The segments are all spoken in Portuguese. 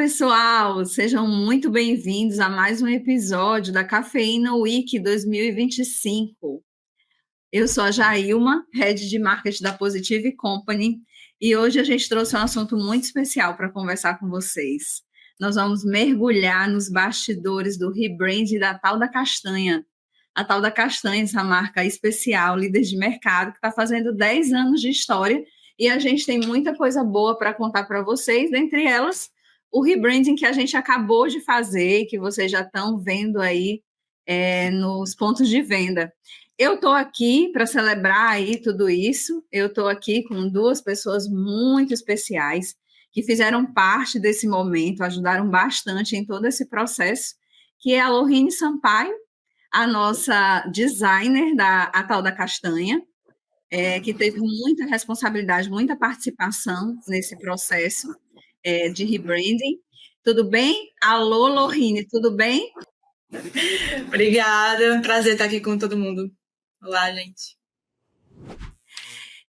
pessoal! Sejam muito bem-vindos a mais um episódio da Cafeína Week 2025. Eu sou a Jailma, Head de Marketing da Positive Company, e hoje a gente trouxe um assunto muito especial para conversar com vocês. Nós vamos mergulhar nos bastidores do rebrand da Tal da Castanha. A Tal da Castanha, essa marca especial, líder de mercado, que está fazendo 10 anos de história, e a gente tem muita coisa boa para contar para vocês, dentre elas o rebranding que a gente acabou de fazer e que vocês já estão vendo aí nos pontos de venda. Eu estou aqui para celebrar aí tudo isso. Eu estou aqui com duas pessoas muito especiais que fizeram parte desse momento, ajudaram bastante em todo esse processo, que é a Lohine Sampaio, a nossa designer da A Tal da Castanha, que teve muita responsabilidade, muita participação nesse processo de rebranding. Tudo bem? Alô, Lohine, tudo bem? Obrigada, prazer estar aqui com todo mundo. Olá, gente.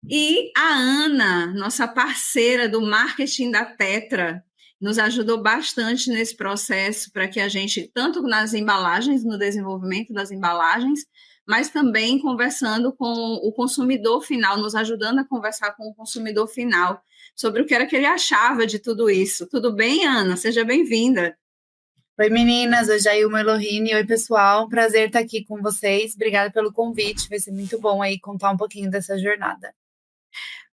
E a Ana, nossa parceira do marketing da Tetra, nos ajudou bastante nesse processo para que a gente, tanto nas embalagens, no desenvolvimento das embalagens, mas também conversando com o consumidor final, nos ajudando a conversar com o consumidor final sobre o que era que ele achava de tudo isso. Tudo bem, Ana? Seja bem-vinda. Oi, meninas, oi, Jailma e Lohine. Oi, pessoal, prazer estar aqui com vocês. Obrigada pelo convite, vai ser muito bom aí contar um pouquinho dessa jornada.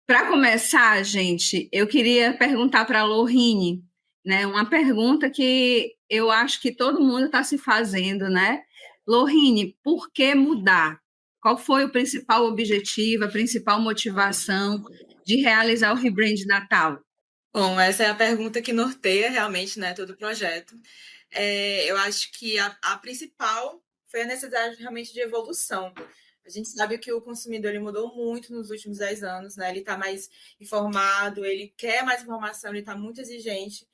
Para começar, gente, eu queria perguntar para a Lohine, né, uma pergunta que eu acho que todo mundo está se fazendo, né? Lohine, por que mudar? Qual foi o principal objetivo, a principal motivação de realizar o rebrand Natal? Bom, essa é a pergunta que norteia realmente, né, todo o projeto. Eu acho que a principal foi a necessidade realmente de evolução. A gente sabe que o consumidor ele mudou muito nos últimos 10 anos, né? Ele está mais informado, ele quer mais informação, ele está muito exigente,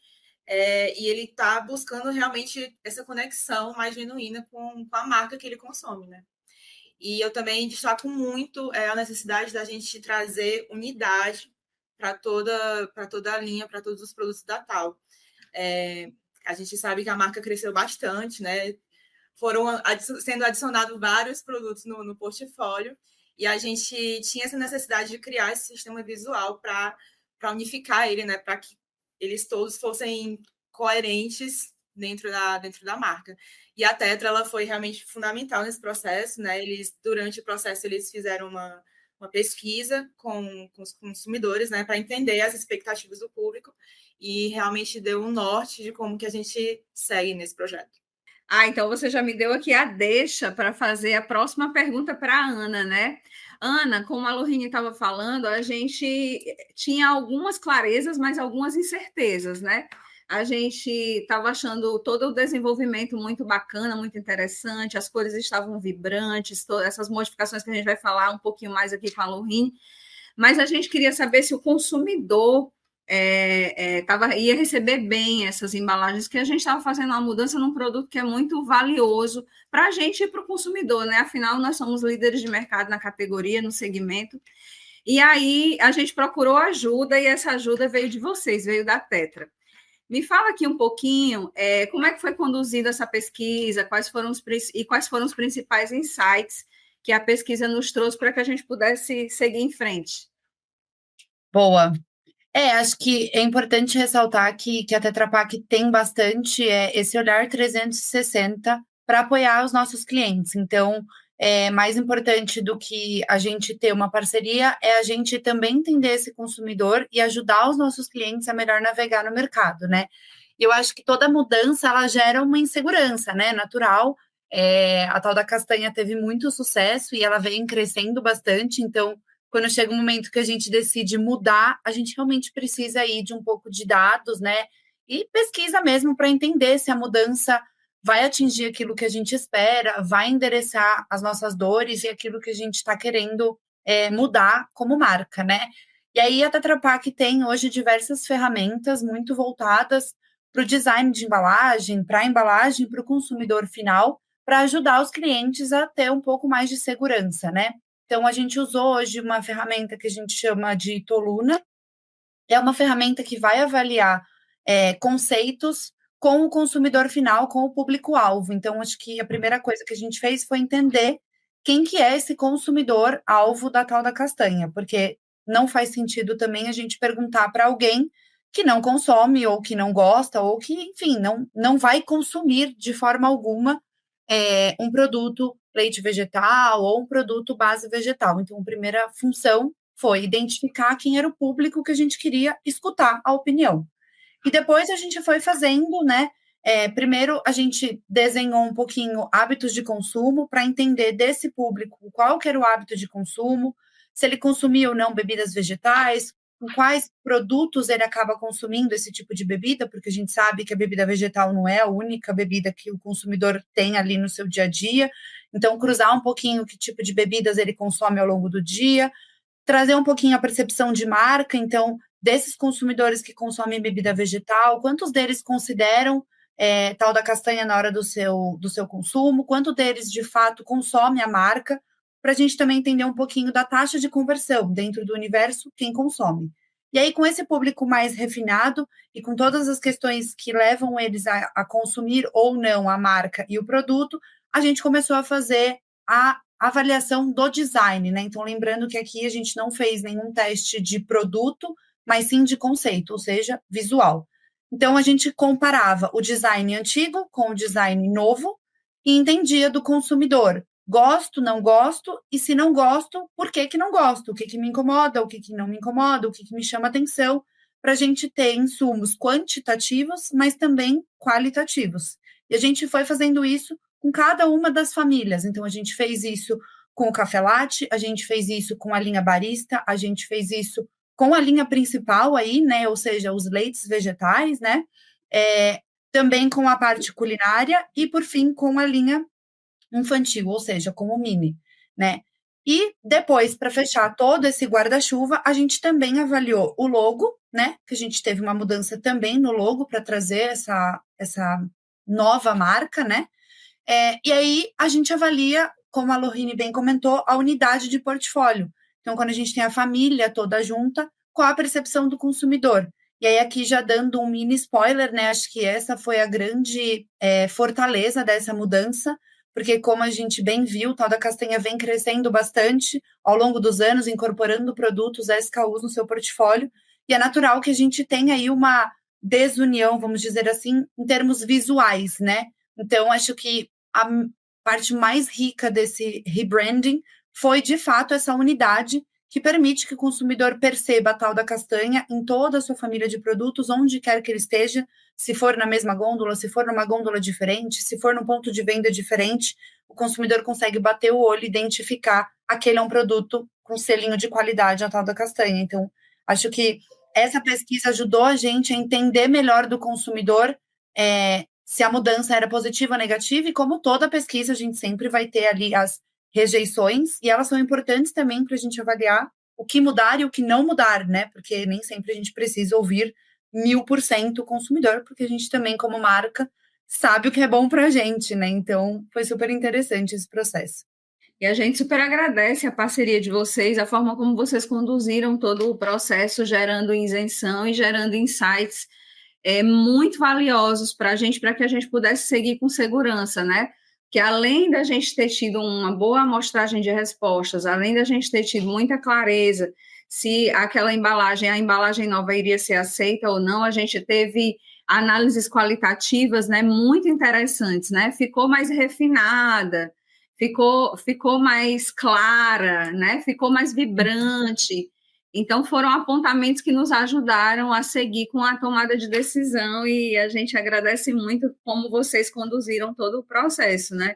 e ele está buscando realmente essa conexão mais genuína com a marca que ele consome, né? E eu também destaco muito a necessidade da gente trazer unidade para toda a linha, para todos os produtos da Tal. A gente sabe que a marca cresceu bastante, né? Foram sendo adicionados vários produtos no portfólio e a gente tinha essa necessidade de criar esse sistema visual para unificar ele, né? Para que eles todos fossem coerentes dentro da marca. E a Tetra ela foi realmente fundamental nesse processo, né? Durante o processo, eles fizeram uma pesquisa com os consumidores, né? Para entender as expectativas do público e realmente deu um norte de como que a gente segue nesse projeto. Então você já me deu aqui a deixa para fazer a próxima pergunta para a Ana, né? Ana, como a Lohine estava falando, a gente tinha algumas clarezas, mas algumas incertezas, né? A gente estava achando todo o desenvolvimento muito bacana, muito interessante, as cores estavam vibrantes, todas essas modificações que a gente vai falar um pouquinho mais aqui com a Lohine, mas a gente queria saber se o consumidor ia receber bem essas embalagens, que a gente estava fazendo uma mudança num produto que é muito valioso para a gente e para o consumidor, né? Afinal, nós somos líderes de mercado na categoria, no segmento. E aí a gente procurou ajuda e essa ajuda veio de vocês, veio da Tetra. Me fala aqui um pouquinho como é que foi conduzida essa pesquisa, quais foram os principais insights que a pesquisa nos trouxe para que a gente pudesse seguir em frente. Boa. Acho que é importante ressaltar que a Tetra Pak tem bastante esse olhar 360 para apoiar os nossos clientes. Então, mais importante do que a gente ter uma parceria é a gente também entender esse consumidor e ajudar os nossos clientes a melhor navegar no mercado, né? E eu acho que toda mudança, ela gera uma insegurança, né? Natural. A Tal da Castanha teve muito sucesso e ela vem crescendo bastante, então quando chega um momento que a gente decide mudar, a gente realmente precisa aí de um pouco de dados, né? E pesquisa mesmo para entender se a mudança vai atingir aquilo que a gente espera, vai endereçar as nossas dores e aquilo que a gente está querendo mudar como marca, né? E aí a Tetra Pak tem hoje diversas ferramentas muito voltadas para o design de embalagem, para a embalagem, para o consumidor final, para ajudar os clientes a ter um pouco mais de segurança, né? Então, a gente usou hoje uma ferramenta que a gente chama de Toluna. É uma ferramenta que vai avaliar conceitos com o consumidor final, com o público-alvo. Então, acho que a primeira coisa que a gente fez foi entender quem que é esse consumidor-alvo da tal da castanha, porque não faz sentido também a gente perguntar para alguém que não consome, ou que não gosta, ou que, enfim, não vai consumir de forma alguma um produto leite vegetal ou um produto base vegetal. Então, a primeira função foi identificar quem era o público que a gente queria escutar a opinião. E depois a gente foi fazendo, né? Primeiro a gente desenhou um pouquinho hábitos de consumo para entender desse público qual que era o hábito de consumo, se ele consumia ou não bebidas vegetais, com quais produtos ele acaba consumindo esse tipo de bebida, porque a gente sabe que a bebida vegetal não é a única bebida que o consumidor tem ali no seu dia a dia. Então, cruzar um pouquinho que tipo de bebidas ele consome ao longo do dia, trazer um pouquinho a percepção de marca. Então, desses consumidores que consomem bebida vegetal, quantos deles consideram tal da castanha na hora do seu consumo, quanto deles, de fato, consome a marca, para a gente também entender um pouquinho da taxa de conversão dentro do universo, quem consome. E aí, com esse público mais refinado e com todas as questões que levam eles a consumir ou não a marca e o produto, a gente começou a fazer a avaliação do design, né? Então, lembrando que aqui a gente não fez nenhum teste de produto, mas sim de conceito, ou seja, visual. Então, a gente comparava o design antigo com o design novo e entendia do consumidor. Gosto, não gosto, e se não gosto, por que que não gosto? O que que me incomoda, o que que não me incomoda, o que que me chama atenção, para a gente ter insumos quantitativos, mas também qualitativos. E a gente foi fazendo isso com cada uma das famílias. Então, a gente fez isso com o café latte, a gente fez isso com a linha barista, a gente fez isso com a linha principal aí, né? Ou seja, os leites vegetais, né? Também com a parte culinária e, por fim, com a linha infantil, ou seja, com o mini, né? E depois, para fechar todo esse guarda-chuva, a gente também avaliou o logo, né? Que a gente teve uma mudança também no logo para trazer essa nova marca, né? E aí a gente avalia, como a Lohine bem comentou, a unidade de portfólio. Então, quando a gente tem a família toda junta, qual a percepção do consumidor? E aí, aqui já dando um mini spoiler, né? Acho que essa foi a grande fortaleza dessa mudança, porque, como a gente bem viu, o tal da castanha vem crescendo bastante ao longo dos anos, incorporando produtos SKUs no seu portfólio, e é natural que a gente tenha aí uma desunião, vamos dizer assim, em termos visuais, né? Então, acho que a parte mais rica desse rebranding foi, de fato, essa unidade que permite que o consumidor perceba a tal da castanha em toda a sua família de produtos, onde quer que ele esteja, se for na mesma gôndola, se for numa gôndola diferente, se for num ponto de venda diferente, o consumidor consegue bater o olho e identificar aquele é um produto com selinho de qualidade, a tal da castanha. Então, acho que essa pesquisa ajudou a gente a entender melhor do consumidor se a mudança era positiva ou negativa, e como toda pesquisa, a gente sempre vai ter ali as rejeições, e elas são importantes também para a gente avaliar o que mudar e o que não mudar, né? Porque nem sempre a gente precisa ouvir 1000% o consumidor, porque a gente também, como marca, sabe o que é bom para a gente, né? Então, foi super interessante esse processo. E a gente super agradece a parceria de vocês, a forma como vocês conduziram todo o processo, gerando isenção e gerando insights muito valiosos para que a gente pudesse seguir com segurança, né? Que além da gente ter tido uma boa amostragem de respostas, além da gente ter tido muita clareza se a embalagem nova iria ser aceita ou não, a gente teve análises qualitativas, né, muito interessantes, né? Ficou mais refinada, ficou mais clara, né? Ficou mais vibrante. Então, foram apontamentos que nos ajudaram a seguir com a tomada de decisão, e a gente agradece muito como vocês conduziram todo o processo, né?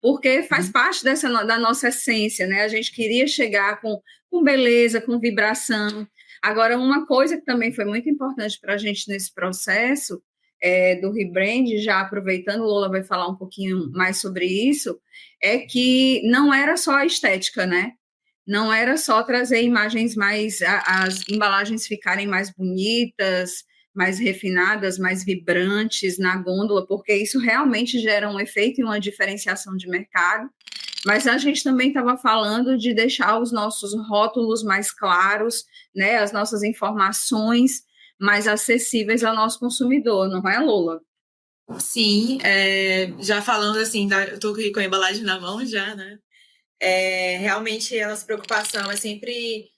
Porque faz parte da nossa essência, né? A gente queria chegar com beleza, com vibração. Agora, uma coisa que também foi muito importante para a gente nesse processo do rebrand, já aproveitando, Lola vai falar um pouquinho mais sobre isso, é que não era só a estética, né? Não era só trazer imagens as embalagens ficarem mais bonitas, mais refinadas, mais vibrantes na gôndola, porque isso realmente gera um efeito e uma diferenciação de mercado. Mas a gente também estava falando de deixar os nossos rótulos mais claros, né, as nossas informações mais acessíveis ao nosso consumidor, não é, Lola? Sim, já falando assim, eu tô aqui com a embalagem na mão já, né? Realmente a nossa preocupação é sempre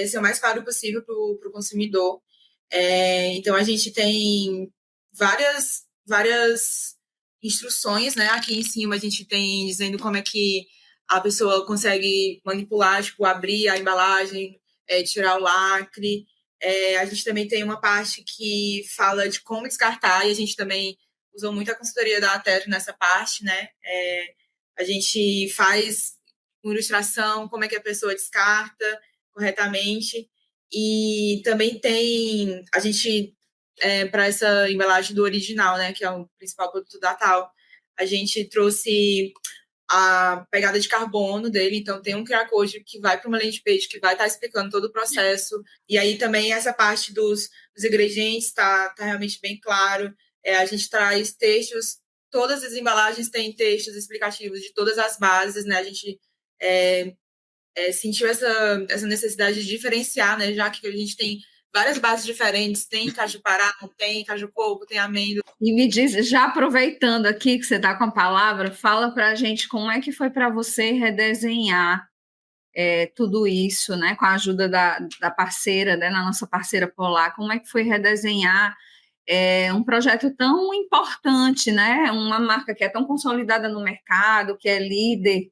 ser o mais claro possível para o consumidor. Então a gente tem várias instruções, né? Aqui em cima a gente tem dizendo como é que a pessoa consegue manipular, tipo, abrir a embalagem, tirar o lacre. A gente também tem uma parte que fala de como descartar, e a gente também usou muito a consultoria da Atero nessa parte, né? A gente faz com ilustração como é que a pessoa descarta corretamente. E também tem, a gente, para essa embalagem do original, né, que é o principal produto da Tal, a gente trouxe a pegada de carbono dele, então tem um QR Code que vai para uma landing page que vai estar explicando todo o processo, e aí também essa parte dos ingredientes está realmente bem claro. A gente traz textos, todas as embalagens têm textos explicativos de todas as bases, né? A gente sentiu essa necessidade de diferenciar, né? Já que a gente tem várias bases diferentes, tem caju pará, tem caju coco, tem amêndoa. E me diz, já aproveitando aqui que você está com a palavra, fala para a gente como é que foi para você redesenhar tudo isso, né? Com a ajuda da parceira, né? Na nossa parceira Polar, como é que foi redesenhar um projeto tão importante, né? Uma marca que é tão consolidada no mercado, que é líder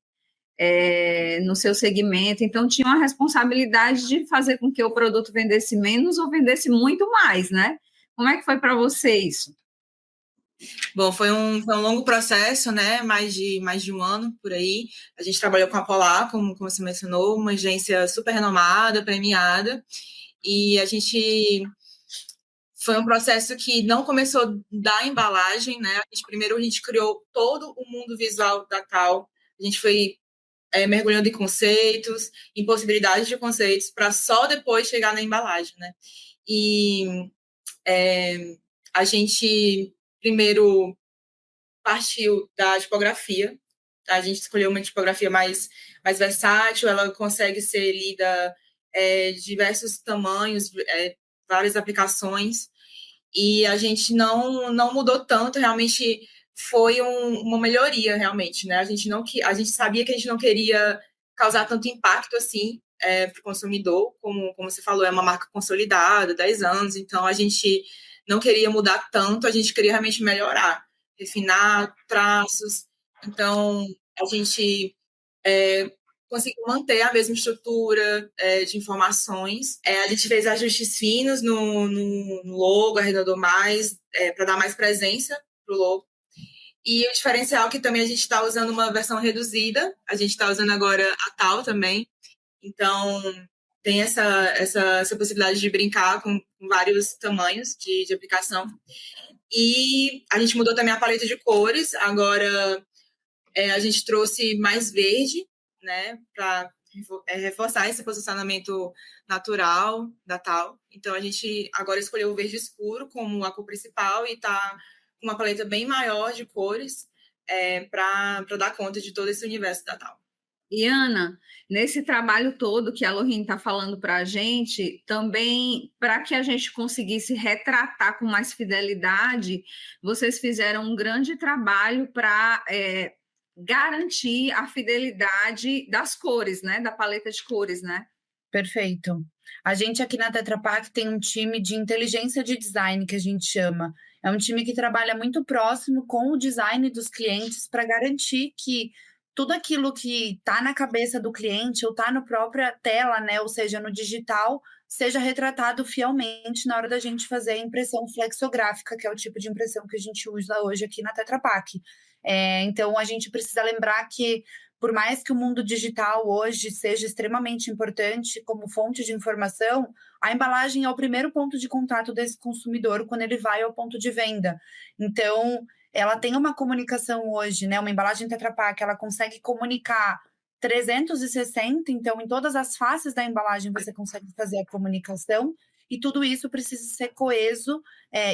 no seu segmento, então tinha uma responsabilidade de fazer com que o produto vendesse menos ou vendesse muito mais, né? Como é que foi para você isso? Bom, foi um longo processo, né? Mais de um ano por aí. A gente trabalhou com a Polar, como você mencionou, uma agência super renomada, premiada, e a gente foi um processo que não começou da embalagem, né? Primeiro a gente criou todo o mundo visual da Tal. A gente foi mergulhando em conceitos, em possibilidades de conceitos, para só depois chegar na embalagem, né? E a gente primeiro partiu da tipografia. A gente escolheu uma tipografia mais versátil, ela consegue ser lida de diversos tamanhos, várias aplicações, e a gente não mudou tanto, realmente foi uma melhoria, realmente, né? A gente sabia que a gente não queria causar tanto impacto assim para o consumidor, como você falou, é uma marca consolidada, 10 anos, então a gente não queria mudar tanto, a gente queria realmente melhorar, refinar traços, então a gente conseguiu manter a mesma estrutura de informações. A gente fez ajustes finos no logo, arredondou mais, para dar mais presença para o logo. E o diferencial é que também a gente está usando uma versão reduzida, a gente está usando agora a Tal também, então tem essa possibilidade de brincar com vários tamanhos de aplicação. E a gente mudou também a paleta de cores, agora a gente trouxe mais verde, né, para reforçar esse posicionamento natural da Tal. Então, a gente agora escolheu o verde escuro como a cor principal e está com uma paleta bem maior de cores para dar conta de todo esse universo da Tal. E, Ana, nesse trabalho todo que a Lohine está falando para a gente, também para que a gente conseguisse retratar com mais fidelidade, vocês fizeram um grande trabalho para garantir a fidelidade das cores, né? Da paleta de cores, né? Perfeito. A gente aqui na Tetra Pak tem um time de inteligência de design que a gente chama. É um time que trabalha muito próximo com o design dos clientes para garantir que tudo aquilo que está na cabeça do cliente ou está na própria tela, né, ou seja, no digital, seja retratado fielmente na hora da gente fazer a impressão flexográfica, que é o tipo de impressão que a gente usa hoje aqui na Tetra Pak. Então, a gente precisa lembrar que por mais que o mundo digital hoje seja extremamente importante como fonte de informação, a embalagem é o primeiro ponto de contato desse consumidor quando ele vai ao ponto de venda. Então, ela tem uma comunicação hoje, né? Uma embalagem Tetra Pak, ela consegue comunicar 360, então em todas as faces da embalagem você consegue fazer a comunicação, e tudo isso precisa ser coeso,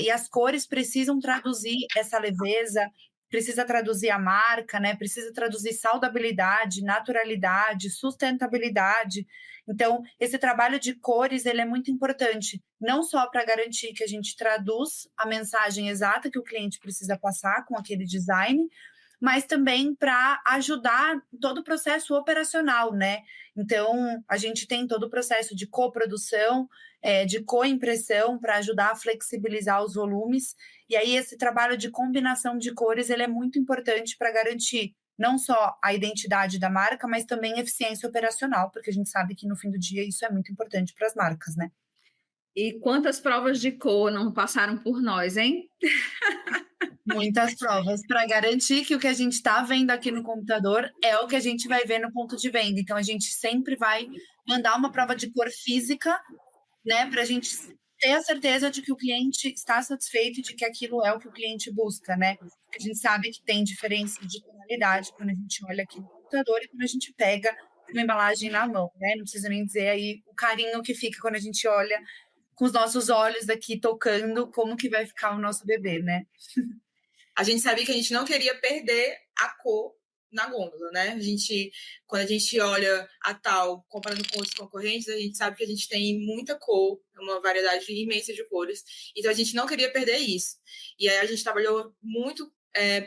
e as cores precisam traduzir essa leveza, precisa traduzir a marca, né? Precisa traduzir saudabilidade, naturalidade, sustentabilidade. Então, esse trabalho de cores, ele é muito importante, não só para garantir que a gente traduz a mensagem exata que o cliente precisa passar com aquele design, mas também para ajudar todo o processo operacional, né? Então, a gente tem todo o processo de coprodução, de coimpressão, para ajudar a flexibilizar os volumes. E aí, esse trabalho de combinação de cores, ele é muito importante para garantir não só a identidade da marca, mas também eficiência operacional, porque a gente sabe que, no fim do dia, isso é muito importante para as marcas, né? E quantas provas de cor não passaram por nós, hein? Muitas provas para garantir que o que a gente está vendo aqui no computador é o que a gente vai ver no ponto de venda. Então, a gente sempre vai mandar uma prova de cor física, né, para a gente ter a certeza de que o cliente está satisfeito e de que aquilo é o que o cliente busca, né? Porque a gente sabe que tem diferença de tonalidade quando a gente olha aqui no computador e quando a gente pega uma embalagem na mão, né? Não precisa nem dizer aí o carinho que fica quando a gente olha com os nossos olhos aqui tocando como que vai ficar o nosso bebê, né? A gente sabia que a gente não queria perder a cor na gôndola, né? Quando a gente olha a Tal comparando com outros concorrentes, a gente sabe que a gente tem muita cor, uma variedade imensa de cores, então a gente não queria perder isso. E aí a gente trabalhou muito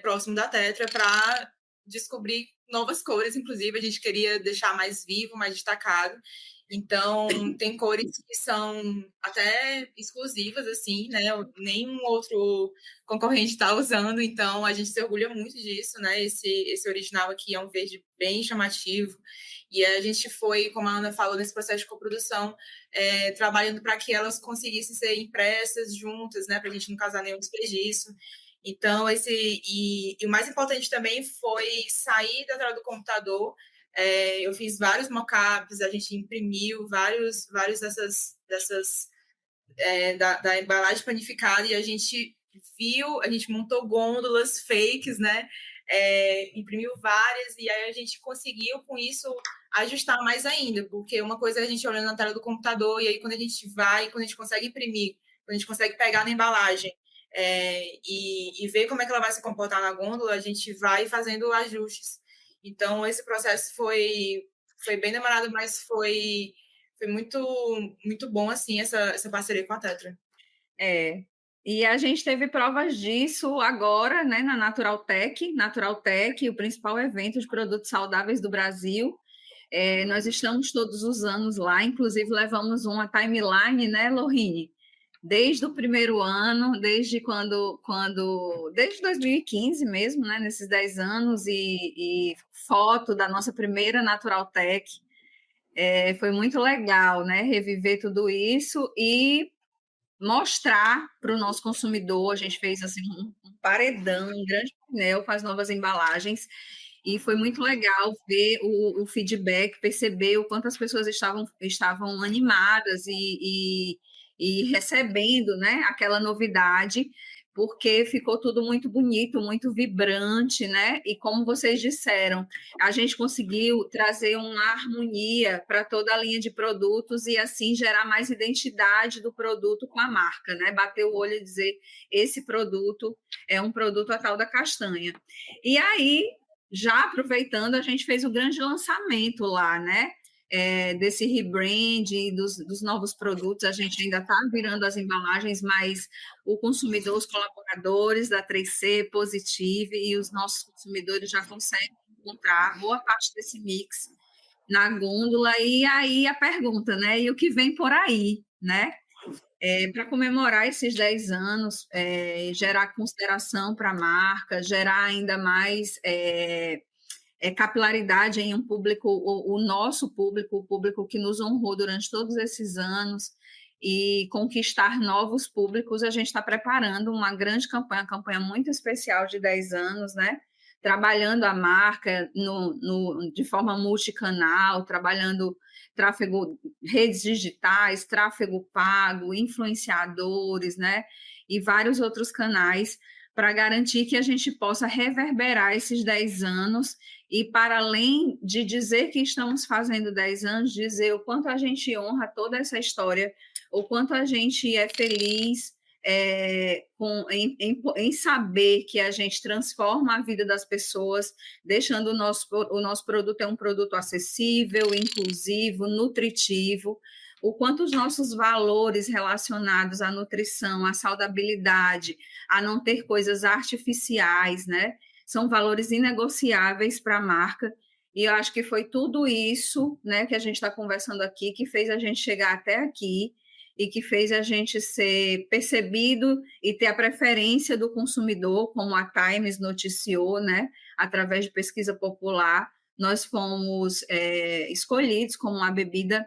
próximo da Tetra para descobrir novas cores, inclusive a gente queria deixar mais vivo, mais destacado. Então, tem cores que são até exclusivas, assim, né? Nenhum outro concorrente está usando, então a gente se orgulha muito disso, né? Esse original aqui é um verde bem chamativo. E a gente foi, como a Ana falou, nesse processo de coprodução, trabalhando para que elas conseguissem ser impressas juntas, né? Para a gente não causar nenhum desperdício. Então, e o mais importante também foi sair da tela do computador. Eu fiz vários mockups, a gente imprimiu vários da embalagem panificada e a gente montou gôndolas fakes, né? Imprimiu várias e aí a gente conseguiu com isso ajustar mais ainda, porque uma coisa é a gente olhando na tela do computador e aí quando a gente consegue imprimir, quando a gente consegue pegar na embalagem e ver como é que ela vai se comportar na gôndola, a gente vai fazendo ajustes. Então, esse processo foi bem demorado, mas foi muito, muito bom, assim, essa parceria com a Tetra. E a gente teve provas disso agora, né, na Naturaltech, o principal evento de produtos saudáveis do Brasil. Nós estamos todos os anos lá, inclusive levamos uma timeline, né, Lohine? Desde o primeiro ano, desde 2015 mesmo, né, nesses 10 anos, e foto da nossa primeira Naturaltech. Foi muito legal, né, reviver tudo isso e mostrar para o nosso consumidor. A gente fez assim, um paredão, um grande painel com as novas embalagens, e foi muito legal ver o feedback, perceber o quanto as pessoas estavam animadas e recebendo, né, aquela novidade, porque ficou tudo muito bonito, muito vibrante, né? E como vocês disseram, a gente conseguiu trazer uma harmonia para toda a linha de produtos e assim gerar mais identidade do produto com a marca, né? Bater o olho e dizer, esse produto é um produto a tal da castanha. E aí, já aproveitando, a gente fez o grande lançamento lá, né? Desse rebrand, dos novos produtos, a gente ainda está virando as embalagens, mas o consumidor, os colaboradores da 3C, Positive e os nossos consumidores já conseguem encontrar boa parte desse mix na gôndola. E aí a pergunta, né? E o que vem por aí, né? Para comemorar esses 10 anos, gerar consideração para a marca, gerar ainda mais capilaridade em um público, o nosso público, o público que nos honrou durante todos esses anos, e conquistar novos públicos. A gente está preparando uma grande campanha muito especial de 10 anos, né? Trabalhando a marca de forma multicanal, trabalhando tráfego, redes digitais, tráfego pago, influenciadores, né? E vários outros canais, para garantir que a gente possa reverberar esses 10 anos e, para além de dizer que estamos fazendo 10 anos, dizer o quanto a gente honra toda essa história, o quanto a gente é feliz em saber que a gente transforma a vida das pessoas, deixando o nosso produto um produto acessível, inclusivo, nutritivo, o quanto os nossos valores relacionados à nutrição, à saudabilidade, a não ter coisas artificiais, né? São valores inegociáveis para a marca. E eu acho que foi tudo isso, né, que a gente está conversando aqui, que fez a gente chegar até aqui e que fez a gente ser percebido e ter a preferência do consumidor, como a Times noticiou, né, através de pesquisa popular. Nós fomos escolhidos como a bebida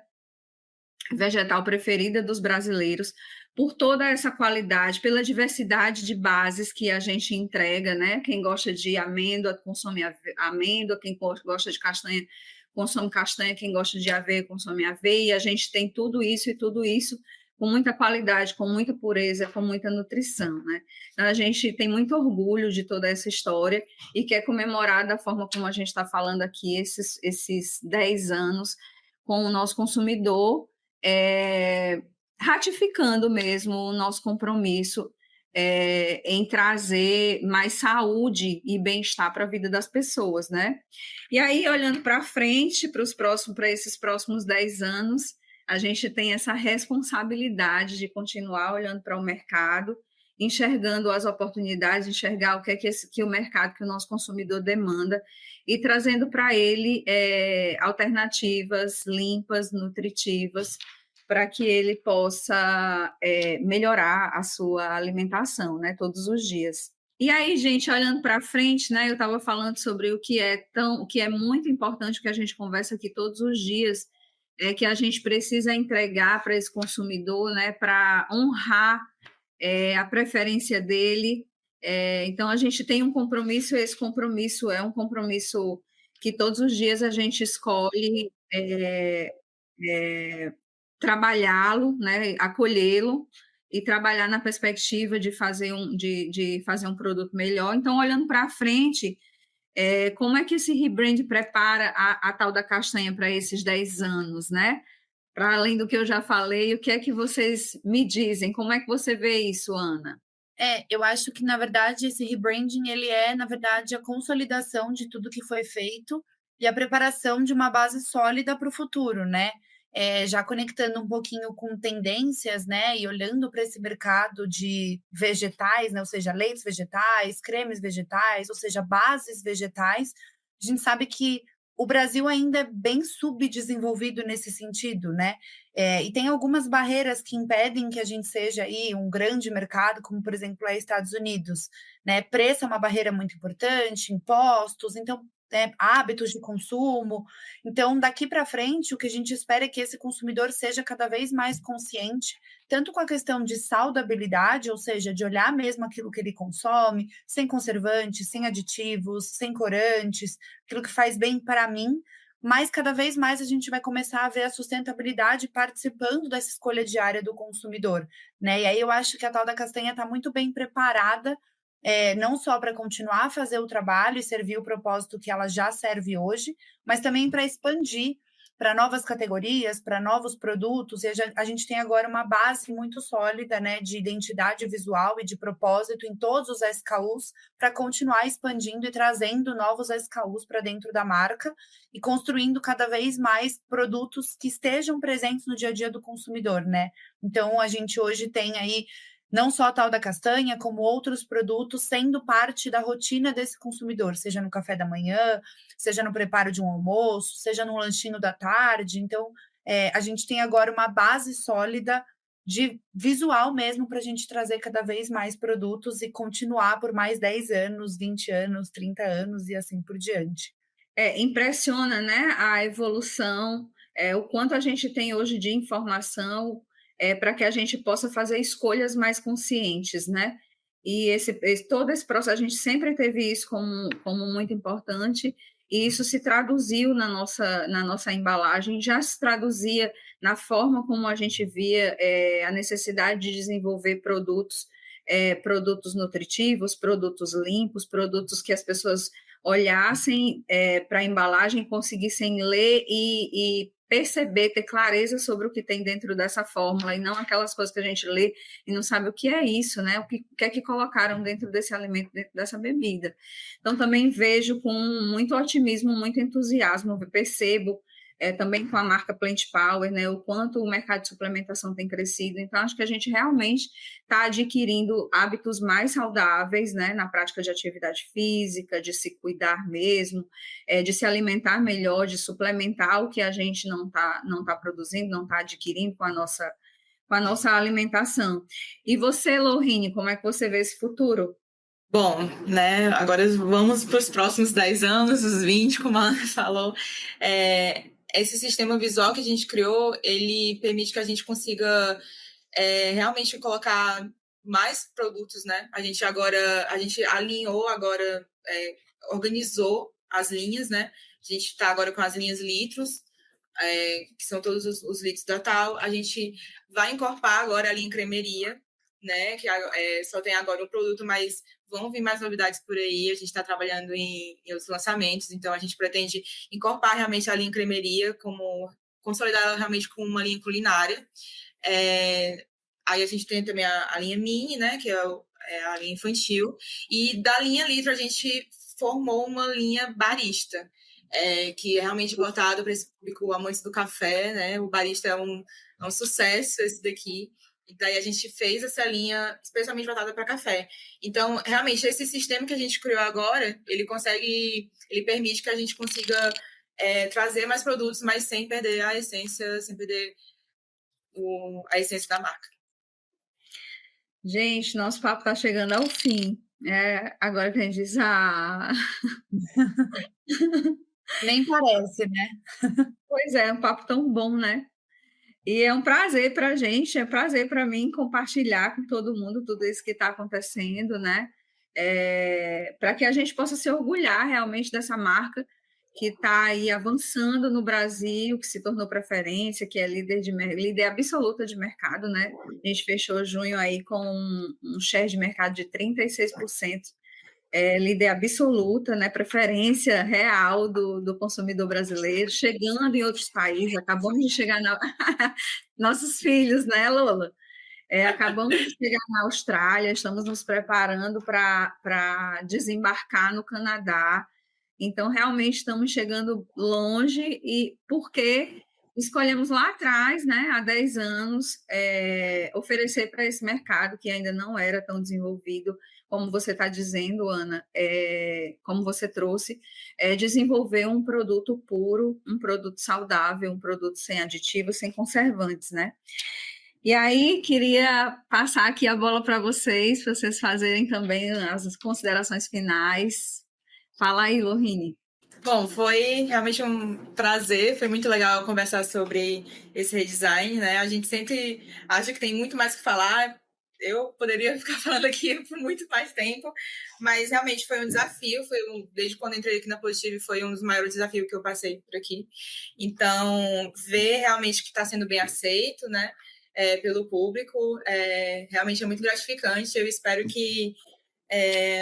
vegetal preferida dos brasileiros, por toda essa qualidade, pela diversidade de bases que a gente entrega, né? Quem gosta de amêndoa, consome amêndoa, quem gosta de castanha, consome castanha, quem gosta de aveia, consome aveia, e a gente tem tudo isso com muita qualidade, com muita pureza, com muita nutrição, né? Então, a gente tem muito orgulho de toda essa história e quer comemorar da forma como a gente está falando aqui, esses 10 anos com o nosso consumidor, ratificando mesmo o nosso compromisso em trazer mais saúde e bem-estar para a vida das pessoas, né? E aí, olhando para frente, para esses próximos 10 anos, a gente tem essa responsabilidade de continuar olhando para o mercado, enxergando as oportunidades, enxergar o que é que o mercado, que o nosso consumidor demanda, e trazendo para ele alternativas limpas, nutritivas, para que ele possa melhorar a sua alimentação, né, todos os dias. E aí, gente, olhando para frente, né, eu estava falando sobre o que é muito importante, que a gente conversa aqui todos os dias, que a gente precisa entregar para esse consumidor, né, para honrar a preferência dele. Então, a gente tem um compromisso, esse compromisso é um compromisso que todos os dias a gente escolhe trabalhá-lo, né, acolhê-lo e trabalhar na perspectiva de fazer um produto melhor. Então, olhando para frente, como é que esse rebrand prepara a tal da castanha para esses 10 anos, né? Para além do que eu já falei, o que é que vocês me dizem? Como é que você vê isso, Ana? Eu acho que, na verdade, esse rebranding, ele é, na verdade, a consolidação de tudo que foi feito e a preparação de uma base sólida para o futuro, né? Já conectando um pouquinho com tendências, né? E olhando para esse mercado de vegetais, né? Ou seja, leites vegetais, cremes vegetais, ou seja, bases vegetais. A gente sabe que o Brasil ainda é bem subdesenvolvido nesse sentido, né? E tem algumas barreiras que impedem que a gente seja aí um grande mercado, como, por exemplo, Estados Unidos, né? Preço é uma barreira muito importante, impostos, então, hábitos de consumo. Então, daqui para frente, o que a gente espera é que esse consumidor seja cada vez mais consciente, tanto com a questão de saudabilidade, ou seja, de olhar mesmo aquilo que ele consome, sem conservantes, sem aditivos, sem corantes, aquilo que faz bem para mim, mas cada vez mais a gente vai começar a ver a sustentabilidade participando dessa escolha diária do consumidor, né? E aí eu acho que a tal da castanha está muito bem preparada, não só para continuar a fazer o trabalho e servir o propósito que ela já serve hoje, mas também para expandir para novas categorias, para novos produtos, e a gente tem agora uma base muito sólida, né, de identidade visual e de propósito em todos os SKUs, para continuar expandindo e trazendo novos SKUs para dentro da marca e construindo cada vez mais produtos que estejam presentes no dia a dia do consumidor, né? Então, a gente hoje tem aí não só a tal da castanha, como outros produtos sendo parte da rotina desse consumidor, seja no café da manhã, seja no preparo de um almoço, seja no lanchinho da tarde. Então, a gente tem agora uma base sólida de visual mesmo para a gente trazer cada vez mais produtos e continuar por mais 10 anos, 20 anos, 30 anos e assim por diante. Impressiona, né, a evolução, o quanto a gente tem hoje de informação para que a gente possa fazer escolhas mais conscientes, né? E todo esse processo, a gente sempre teve isso como muito importante, e isso se traduziu na nossa embalagem, já se traduzia na forma como a gente via a necessidade de desenvolver produtos nutritivos, produtos limpos, produtos que as pessoas olhassem para a embalagem, conseguissem ler e perceber, ter clareza sobre o que tem dentro dessa fórmula e não aquelas coisas que a gente lê e não sabe o que é isso, né? O que é que colocaram dentro desse alimento, dentro dessa bebida. Então, também vejo com muito otimismo, muito entusiasmo, percebo também com a marca Plant Power, né, o quanto o mercado de suplementação tem crescido. Então, acho que a gente realmente está adquirindo hábitos mais saudáveis, né, na prática de atividade física, de se cuidar mesmo, de se alimentar melhor, de suplementar o que a gente não tá produzindo, não está adquirindo com a nossa alimentação. E você, Lohine, como é que você vê esse futuro? Bom, né? Agora vamos para os próximos 10 anos, os 20, como a Ana falou. Esse sistema visual que a gente criou, ele permite que a gente consiga realmente colocar mais produtos, né? A gente alinhou agora, organizou as linhas, né? A gente está agora com as linhas litros, que são todos os litros da Tal. A gente vai incorporar agora a linha cremeria, né? Que só tem agora um produto, mas vão vir mais novidades por aí. A gente está trabalhando em outros lançamentos, então a gente pretende incorporar realmente a linha cremeria, consolidar ela realmente com uma linha culinária. Aí a gente tem também a linha mini, né? Que é a linha infantil. E da linha litro a gente formou uma linha barista, que é realmente voltado para esse público amante do café, né? O barista é um sucesso esse daqui. E daí a gente fez essa linha especialmente voltada para café. Então, realmente, esse sistema que a gente criou agora, ele permite que a gente consiga trazer mais produtos, mas sem perder a essência, sem perder a essência da marca. Gente, nosso papo está chegando ao fim. Agora que a gente diz, Nem parece, né? pois é um papo tão bom, né? E é um prazer para a gente, é um prazer para mim compartilhar com todo mundo tudo isso que está acontecendo, né? Para que a gente possa se orgulhar realmente dessa marca que está aí avançando no Brasil, que se tornou preferência, que é líder absoluta de mercado, né? A gente fechou junho aí com um share de mercado de 36%. Líder absoluta, né, preferência real do consumidor brasileiro, chegando em outros países, acabamos de chegar nossos filhos, né, Lola? Acabamos de chegar na Austrália, estamos nos preparando para desembarcar no Canadá, então realmente estamos chegando longe, e porque escolhemos lá atrás, né, há 10 anos, oferecer para esse mercado que ainda não era tão desenvolvido, como você está dizendo, Ana, como você trouxe, desenvolver um produto puro, um produto saudável, um produto sem aditivos, sem conservantes, né? E aí, queria passar aqui a bola para vocês fazerem também as considerações finais. Fala aí, Lohine. Bom, foi realmente um prazer, foi muito legal conversar sobre esse redesign, né? A gente sempre acha que tem muito mais o que falar. Eu poderia ficar falando aqui por muito mais tempo, mas realmente foi um desafio, desde quando entrei aqui na Positive foi um dos maiores desafios que eu passei por aqui. Então, ver realmente que está sendo bem aceito, né, pelo público, realmente é muito gratificante. Eu espero que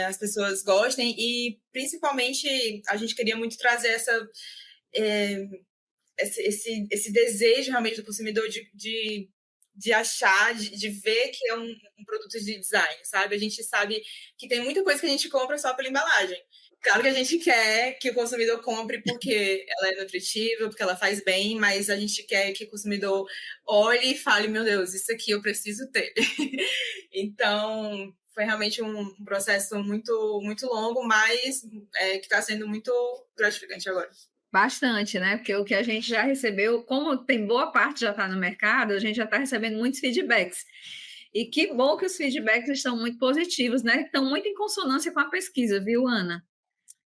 as pessoas gostem, e principalmente a gente queria muito trazer esse desejo realmente do consumidor de achar, de ver que é um produto de design, sabe? A gente sabe que tem muita coisa que a gente compra só pela embalagem. Claro que a gente quer que o consumidor compre porque ela é nutritiva, porque ela faz bem, mas a gente quer que o consumidor olhe e fale, meu Deus, isso aqui eu preciso ter. Então, foi realmente um processo muito, muito longo, mas que está sendo muito gratificante agora. Bastante, né? Porque o que a gente já recebeu, como tem boa parte já está no mercado, a gente já está recebendo muitos feedbacks. E que bom que os feedbacks estão muito positivos, né? Estão muito em consonância com a pesquisa, viu, Ana?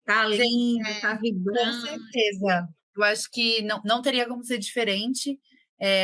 Tá lindo, tá vibrando. Com certeza. Eu acho que não teria como ser diferente.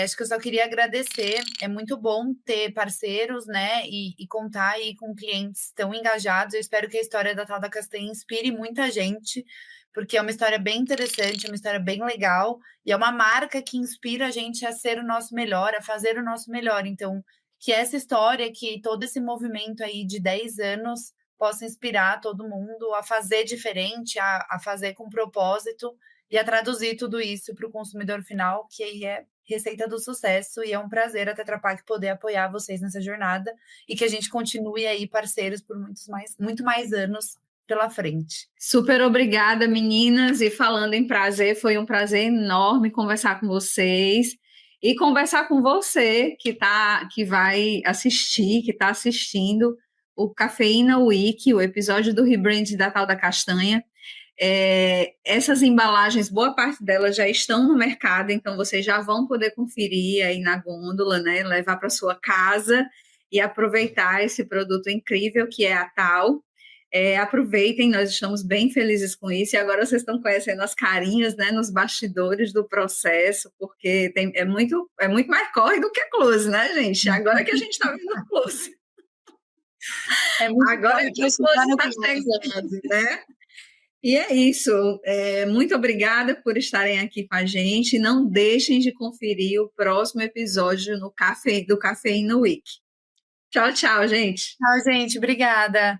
Acho que eu só queria agradecer. É muito bom ter parceiros, né? E contar aí com clientes tão engajados. Eu espero que a história da Tal da Castanha inspire muita gente, porque é uma história bem interessante, é uma história bem legal, e é uma marca que inspira a gente a ser o nosso melhor, a fazer o nosso melhor. Então, que essa história, que todo esse movimento aí de 10 anos possa inspirar todo mundo a fazer diferente, a fazer com propósito e a traduzir tudo isso para o consumidor final, que aí é receita do sucesso, e é um prazer a Tetra Pak poder apoiar vocês nessa jornada e que a gente continue aí parceiros por muito mais anos pela frente. Super obrigada, meninas, e falando em prazer, foi um prazer enorme conversar com vocês e conversar com você que vai assistir, que está assistindo o Cafeína Week, o episódio do rebrand da Tal da Castanha. Essas embalagens, boa parte delas já estão no mercado, então vocês já vão poder conferir aí na gôndola, né? Levar para sua casa e aproveitar esse produto incrível que é a Tal. Aproveitem, nós estamos bem felizes com isso, e agora vocês estão conhecendo as carinhas, né, nos bastidores do processo, porque é muito mais corre do que close, né, gente? Agora que a gente está vendo close. Agora que o close está chegando, né? E é isso. Muito obrigada por estarem aqui com a gente. Não deixem de conferir o próximo episódio do Cafeína Week. Tchau, tchau, gente. Tchau, gente. Obrigada.